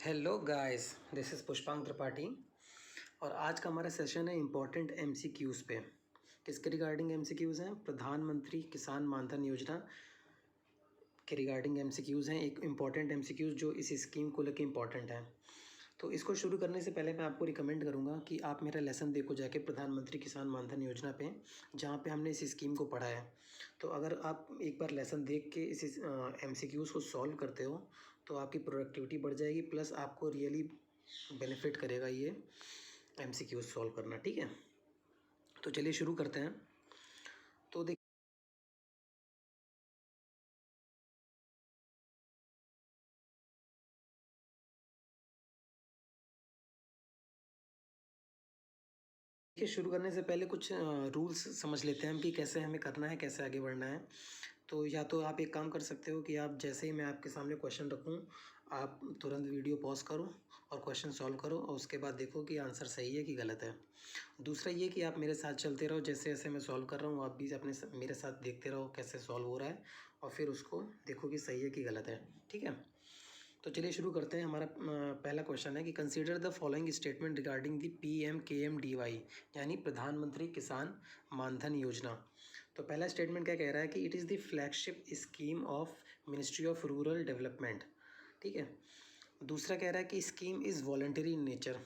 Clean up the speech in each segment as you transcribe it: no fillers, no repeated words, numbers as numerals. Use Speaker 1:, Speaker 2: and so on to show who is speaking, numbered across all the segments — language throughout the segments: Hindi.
Speaker 1: Hello guys, this is Pushpank Tripathi. और आज का हमारा सेशन है इम्पोर्टेंट एमसीक्यूज़ पे। किसके रिगार्डिंग एमसीक्यूज़ हैं? प्रधानमंत्री किसान मानधन योजना के रिगार्डिंग एमसीक्यूज़ हैं। एक इम्पॉर्टेंट एमसीक्यूज़ जो इस स्कीम को लेकर इम्पॉर्टेंट है। तो इसको शुरू करने से पहले मैं आपको रिकमेंड करूंगा कि आप मेरा लेसन देखो जाके प्रधानमंत्री किसान मानधन योजना पे, जहाँ पे हमने इस स्कीम को पढ़ा है। तो अगर आप एक बार लेसन देख के इस एमसीक्यूज़ को सॉल्व करते हो तो आपकी प्रोडक्टिविटी बढ़ जाएगी, प्लस आपको रियली बेनिफिट करेगा ये एमसीक्यूज़ सॉल्व करना। ठीक है, तो चलिए शुरू करते हैं। तो देखिए, शुरू करने से पहले कुछ रूल्स समझ लेते हैं हम कि कैसे हमें करना है, कैसे आगे बढ़ना है। तो या तो आप एक काम कर सकते हो कि आप जैसे ही मैं आपके सामने क्वेश्चन रखूं, आप तुरंत वीडियो पॉज करो और क्वेश्चन सॉल्व करो, और उसके बाद देखो कि आंसर सही है कि गलत है। दूसरा ये कि आप मेरे साथ चलते रहो, जैसे जैसे मैं सॉल्व कर रहा हूँ आप भी अपने मेरे साथ देखते रहो कैसे सॉल्व हो रहा है, और फिर उसको देखो कि सही है कि गलत है। ठीक है, तो चलिए शुरू करते हैं। हमारा पहला क्वेश्चन है कि consider the following statement regarding the PMKMDY, यानी प्रधानमंत्री किसान मानधन योजना। तो पहला स्टेटमेंट क्या कह रहा है कि it is the flagship scheme of ministry of rural development. ठीक है, दूसरा कह रहा है कि scheme is voluntary in nature,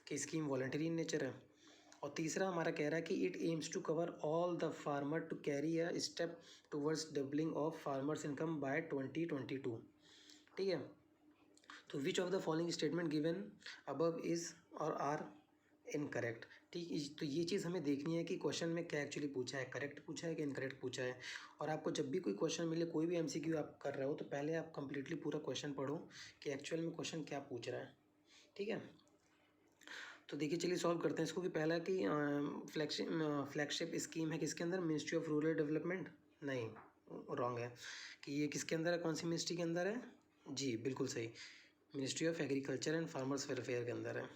Speaker 1: कि स्कीम वॉलंटरी इन नेचर है। और तीसरा हमारा कह रहा है कि it aims to cover all the farmer to carry a step towards doubling of farmers income by 2022। ठीक है, तो which of the following statement given above is और आर इनकरेक्ट। ठीक, तो ये चीज़ हमें देखनी है कि क्वेश्चन में क्या एक्चुअली पूछा है, करेक्ट पूछा है कि इनकरेक्ट पूछा है। और आपको जब भी कोई क्वेश्चन मिले, कोई भी एमसीक्यू आप कर रहे हो, तो पहले आप कंप्लीटली पूरा क्वेश्चन पढ़ो कि एक्चुअल में क्वेश्चन क्या पूछ रहा है। ठीक है, तो देखिए चलिए सॉल्व करते हैं इसको। कि पहला कि फ्लैगशिप स्कीम है किसके अंदर? Ministry of rural development. नहीं, रॉन्ग है। कि ये किसके अंदर है, कौन सी मिनिस्ट्री के अंदर है? जी बिल्कुल सही, ministry of agriculture and farmers welfare के अंदर है।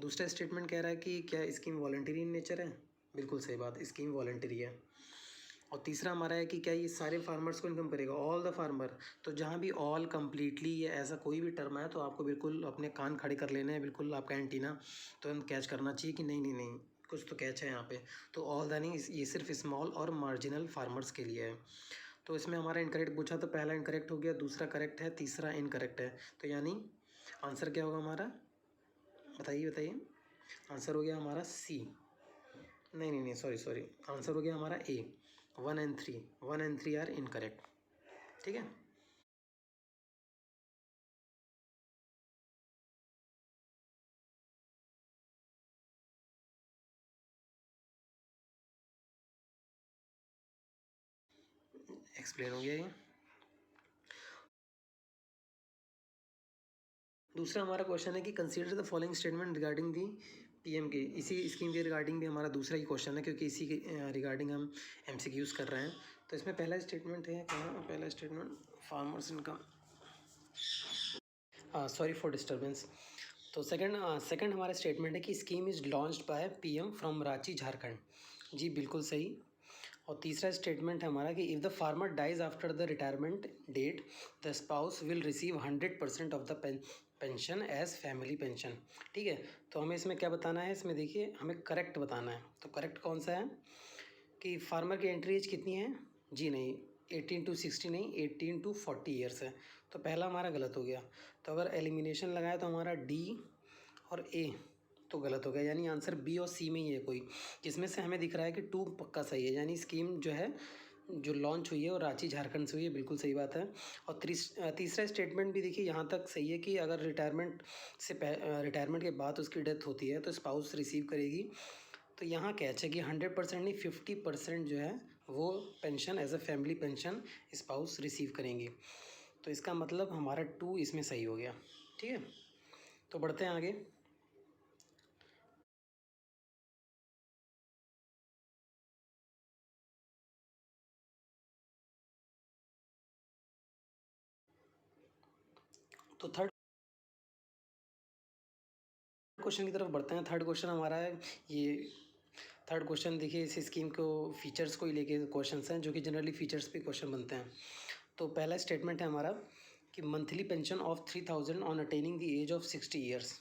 Speaker 1: दूसरा स्टेटमेंट कह रहा है कि क्या स्कीम वॉलंटरी इन नेचर है? बिल्कुल सही बात, स्कीम वॉलंटरी है। और तीसरा हमारा है कि क्या ये सारे फार्मर्स को इनकम करेगा, ऑल द फार्मर। तो जहाँ भी ऑल, कम्प्लीटली या ऐसा कोई भी टर्म है तो आपको बिल्कुल अपने कान खड़े कर लेने हैं, बिल्कुल आपका एंटीना तुरंत कैच करना चाहिए कि नहीं नहीं नहीं, कुछ तो कैच है यहाँ पे। तो ऑल द नहीं, ये सिर्फ स्मॉल और मार्जिनल फार्मर्स के लिए है। तो इसमें हमारा इनकरेक्ट पूछा तो पहला इनकरेक्ट हो गया, दूसरा करेक्ट है, तीसरा इनकरेक्ट है। तो यानी आंसर क्या होगा हमारा? बताइए बताइए। आंसर हो गया हमारा सी। नहीं नहीं नहीं, सॉरी सॉरी, आंसर हो गया हमारा ए। 1 and 3 आर इनकरेक्ट। ठीक है, एक्सप्लेन हो गया ये। दूसरा हमारा क्वेश्चन है कि consider the following statement regarding the PM के। इसी स्कीम के रिगार्डिंग भी हमारा दूसरा ही क्वेश्चन है, क्योंकि इसी के रिगार्डिंग हम एमसीक्यूज़ कर रहे हैं। तो इसमें पहला स्टेटमेंट है, कहाँ पहला statement? Farmers income, sorry for disturbance. तो सेकंड हमारा स्टेटमेंट है कि scheme is launched by PM from Ranchi Jharkhand. जी बिल्कुल सही। और तीसरा स्टेटमेंट है हमारा कि if the farmer dies after the retirement date, the spouse will receive 100% of the pension as family pension. ठीक है, तो हमें इसमें क्या बताना है? इसमें देखिए हमें करेक्ट बताना है। तो करेक्ट कौन सा है कि फार्मर की एंट्री एज कितनी है? जी नहीं, 18 to 60 नहीं, 18 to 40 ईयर्स है। तो पहला हमारा गलत हो गया। तो अगर एलिमिनेशन लगाए तो हमारा डी और ए तो गलत हो गया, यानी आंसर बी और सी में ही है कोई, जिसमें से हमें दिख रहा है कि 2 पक्का सही है। यानी स्कीम जो है, जो लॉन्च हुई है वो रांची झारखंड से हुई है, बिल्कुल सही बात है। और तीसरा स्टेटमेंट भी देखिए यहाँ तक सही है कि अगर रिटायरमेंट के बाद उसकी डेथ होती है तो स्पाउस रिसीव करेगी। तो यहाँ कैच है कि 100% नहीं, 50% जो है वो pension as a family pension spouse receive करेंगी। तो इसका मतलब हमारा 2 इसमें सही हो गया। ठीक है, तो बढ़ते हैं आगे। तो थर्ड क्वेश्चन की तरफ बढ़ते हैं। थर्ड क्वेश्चन हमारा है ये। थर्ड क्वेश्चन देखिए, इस स्कीम को फीचर्स को ही लेके क्वेश्चंस हैं, जो कि जनरली फीचर्स पे क्वेश्चन बनते हैं। तो पहला स्टेटमेंट है हमारा कि monthly pension of 3000 on attaining the age of 60 years.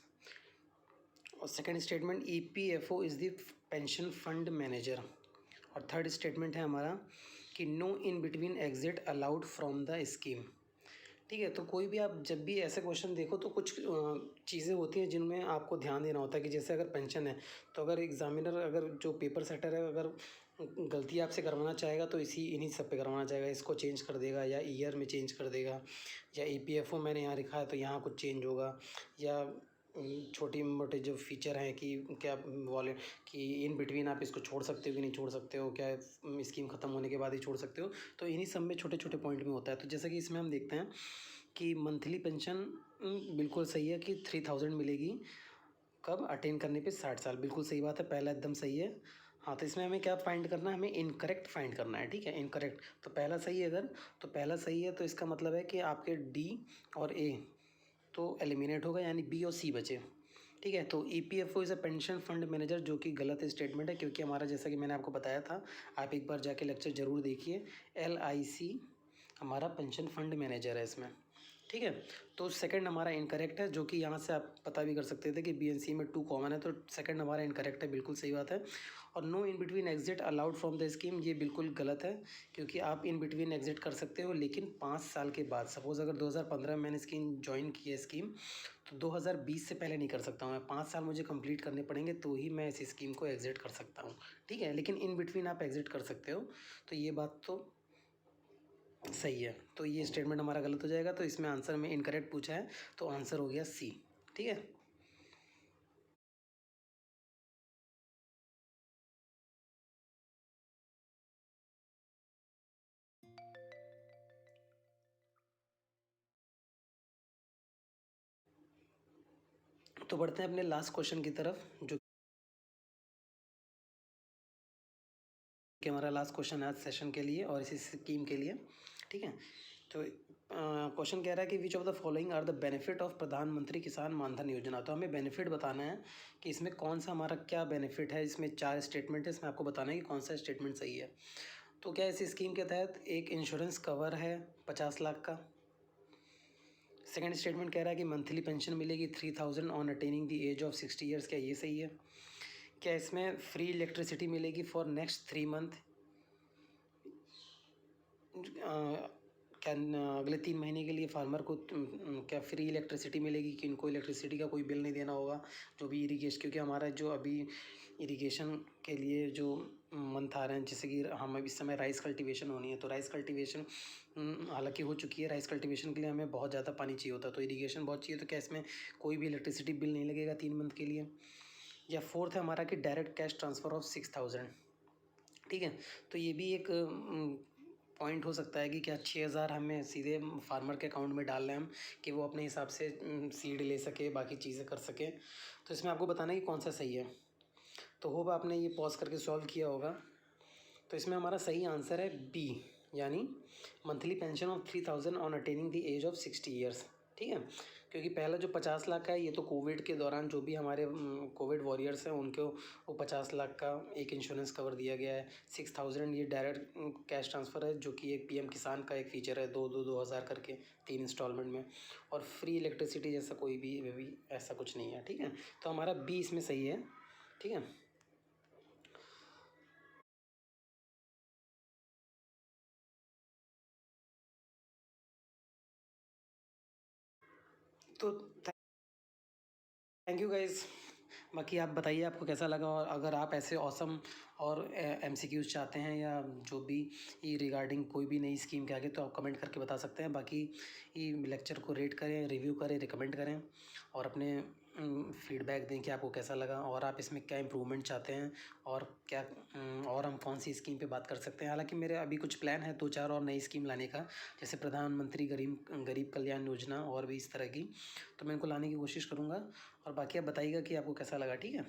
Speaker 1: और second statement EPFO is the pension fund manager. और थर्ड स्टेटमेंट है हमारा कि no in between exit allowed from the scheme. ठीक है, तो कोई भी आप जब भी ऐसे क्वेश्चन देखो तो कुछ चीज़ें होती हैं जिनमें आपको ध्यान देना होता है कि जैसे अगर पेंशन है तो अगर एग्जामिनर अगर जो पेपर सेटर है अगर गलती आपसे करवाना चाहेगा तो इन्हीं सब पे करवाना चाहेगा, इसको चेंज कर देगा या ईयर में चेंज कर देगा, या EPFO मैंने यहाँ लिखा है तो यहाँ कुछ चेंज होगा, या छोटी मोटे जो फीचर हैं कि क्या वॉलेट कि इन बिटवीन आप इसको छोड़ सकते हो कि नहीं छोड़ सकते हो, क्या स्कीम ख़त्म होने के बाद ही छोड़ सकते हो, तो इन्हीं सब में छोटे छोटे पॉइंट में होता है। तो जैसा कि इसमें हम देखते हैं कि मंथली पेंशन बिल्कुल सही है कि 3000 मिलेगी कब अटेन करने पे 60 साल, बिल्कुल सही बात है, पहला एकदम सही है। हाँ, तो इसमें हमें क्या फाइंड करना है, हमें इनकरेक्ट फाइंड करना है। ठीक है, इनकरेक्ट तो पहला सही है, अगर तो पहला सही है तो इसका मतलब है कि आपके D और A तो एलिमिनेट होगा, यानी B और C बचे। ठीक है, तो EPFO is a pension fund manager, जो कि गलत स्टेटमेंट है क्योंकि हमारा जैसा कि मैंने आपको बताया था, आप एक बार जाके लेक्चर ज़रूर देखिए, LIC हमारा पेंशन फंड मैनेजर है इसमें। ठीक है, तो सेकंड हमारा इनकरेक्ट है, जो कि यहाँ से आप पता भी कर सकते थे कि BNC में 2 कॉमन है, तो सेकंड हमारा इनकरेक्ट है, बिल्कुल सही बात है। और no in between exit allowed from the scheme, ये बिल्कुल गलत है क्योंकि आप इन बिटवीन एग्जिट कर सकते हो लेकिन 5 साल के बाद। सपोज़ अगर 2015 में मैंने स्कीम ज्वाइन की है स्कीम, तो 2020 से पहले नहीं कर सकता हूँ मैं, 5 साल मुझे कंप्लीट करने पड़ेंगे तो ही मैं इस स्कीम को एग्जिट कर सकता हूँ। ठीक है, लेकिन इन बिटवीन आप एग्जिट कर सकते हो, तो ये बात तो सही है। तो ये स्टेटमेंट हमारा गलत हो जाएगा, तो इसमें आंसर में इनकरेक्ट पूछा है तो आंसर हो गया C। ठीक है, तो बढ़ते हैं अपने लास्ट क्वेश्चन की तरफ, जो कि हमारा लास्ट क्वेश्चन है आज सेशन के लिए और इसी स्कीम के लिए। ठीक है, तो क्वेश्चन कह रहा है कि which of the following are the benefit of Pradhan Mantri Kisan मानधन योजना। तो हमें बेनिफिट बताना है कि इसमें कौन सा हमारा क्या बेनिफिट है। इसमें 4 स्टेटमेंट है, इसमें आपको बताना है कि कौन सा स्टेटमेंट सही है। तो क्या इस स्कीम के तहत एक इंश्योरेंस कवर है 50 लाख का। सेकंड स्टेटमेंट कह रहा है कि मंथली पेंशन मिलेगी 3000 on attaining the age of 60 years, क्या ये सही है। क्या इसमें फ्री इलेक्ट्रिसिटी मिलेगी फॉर नेक्स्ट 3 मंथ, क्या अगले 3 महीने के लिए फार्मर को क्या फ्री इलेक्ट्रिसिटी मिलेगी कि इनको इलेक्ट्रिसिटी का कोई बिल नहीं देना होगा, जो भी इरीगेशन, क्योंकि हमारा जो अभी इरीगेशन के लिए जो मंथ आ रहे हैं, जैसे कि हम इस समय राइस कल्टीवेशन होनी है, तो राइस कल्टीवेशन हालांकि हो चुकी है, राइस कल्टीवेशन के लिए हमें बहुत ज़्यादा पानी चाहिए होता है, तो इरीगेशन बहुत चाहिए, तो क्या इसमें कोई भी इलेक्ट्रिसिटी बिल नहीं लगेगा 3 मंथ के लिए। या फोर्थ है हमारा कि डायरेक्ट कैश ट्रांसफ़र ऑफ 6000। ठीक है, तो ये भी एक पॉइंट हो सकता है कि क्या 6000 हमें सीधे फार्मर के अकाउंट में डाल रहे हैं हम, कि वो अपने हिसाब से सीड ले सके, बाकी चीज़ें कर सके। तो इसमें आपको बताना है कि कौन सा सही है। तो होप आपने ये पॉज करके सॉल्व किया होगा। तो इसमें हमारा सही आंसर है B, यानी monthly pension of 3000 on attaining the age of 60 years. ठीक है, क्योंकि पहला जो 50 लाख का है ये तो कोविड के दौरान जो भी हमारे कोविड वॉरियर्स हैं उनको वो 50 लाख का एक इंश्योरेंस कवर दिया गया है। 6000 ये डायरेक्ट कैश ट्रांसफ़र है, जो कि एक PM किसान का एक फ़ीचर है, 2-2-2000 करके 3 इंस्टॉलमेंट में। और फ्री इलेक्ट्रिसिटी जैसा कोई भी ऐसा कुछ नहीं है। ठीक है, तो हमारा B इसमें सही है। ठीक है, तो थैंक यू गाइज़। बाकी आप बताइए आपको कैसा लगा, और अगर आप ऐसे ऑसम और MCQs चाहते हैं या जो भी ये रिगार्डिंग कोई भी नई स्कीम के आगे, तो आप कमेंट करके बता सकते हैं। बाकी ये लेक्चर को रेट करें, रिव्यू करें, रिकमेंड करें और अपने फीडबैक दें कि आपको कैसा लगा और आप इसमें क्या इम्प्रूवमेंट चाहते हैं, और क्या और हम कौन सी स्कीम पे बात कर सकते हैं। हालांकि मेरे अभी कुछ प्लान है 2-4 और नई स्कीम लाने का, जैसे प्रधानमंत्री गरीब गरीब कल्याण योजना और भी इस तरह की, तो मैं इनको लाने की कोशिश करूँगा। और बाकी आप बताइएगा कि आपको कैसा लगा। ठीक है।